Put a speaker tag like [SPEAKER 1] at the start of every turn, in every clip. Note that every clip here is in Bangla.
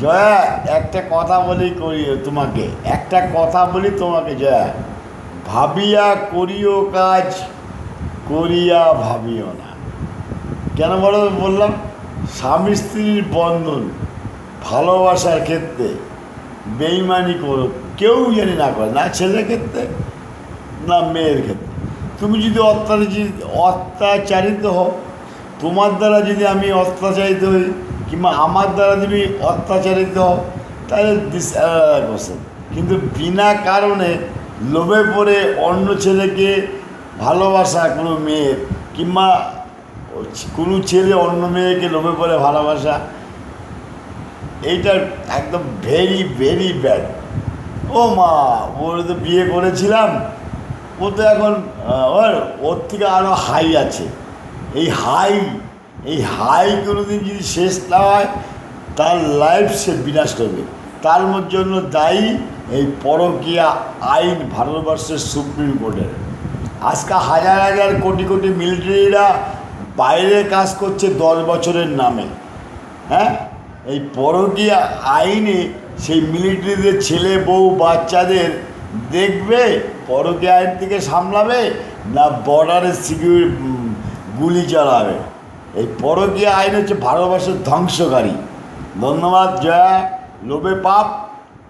[SPEAKER 1] জয়া, একটা কথা বলি তোমাকে, একটা কথা বলি তোমাকে জয়া, ভাবিয়া করিও কাজ, করিয়া ভাবিও না। কেন বললাম? স্বামী স্ত্রীর বন্ধন, ভালোবাসার ক্ষেত্রে বেইমানি করো কেউ জানি না করে, না ছেলের ক্ষেত্রে না মেয়ের ক্ষেত্রে। তুমি যদি অত্যাচারিত হও, তোমার দ্বারা যদি আমি অত্যাচারিত হই, কিংবা আমার দ্বারা যদি অত্যাচারিত হও, তাহলে দিস কোশ্চেন। কিন্তু বিনা কারণে লোভে পড়ে অন্য ছেলেকে ভালোবাসা কোনো মেয়ের, কিংবা কোনো ছেলে অন্য মেয়েকে লোভে পড়ে ভালোবাসা, এইটা একদম ভেরি ভেরি ব্যাড। ও মা, ওর তো বিয়ে করেছিলাম, ও তো এখন ওর থেকে আরও হাই আছে। এই হাই কোনোদিন যদি শেষ না হয়, তার লাইফ সে বিনাশ করবে। তার জন্য দায়ী এই পরকীয়া আইন ভারতবর্ষের সুপ্রিম কোর্টের। আজকে হাজার হাজার কোটি কোটি মিলিটারিরা বাইরে কাজ করছে 10 বছরের নামে। হ্যাঁ, এই পরকীয়া আইনে সেই মিলিটারিদের ছেলে বউ বাচ্চাদের দেখবে, পরকীয়া আইন থেকে সামলাবে, না বর্ডারে গুলি চালাবে? এই পরকীয়া আইন হচ্ছে ভারতবর্ষের ধ্বংসকারী। ধন্যবাদ জয়া। লোভে পাপ,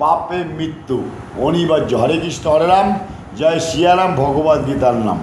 [SPEAKER 1] পাপে মৃত্যু অনিবার্য। হরে কৃষ্ণ, হরে রাম, জয় সিয়ারাম, ভগবদ্গীতার নাম।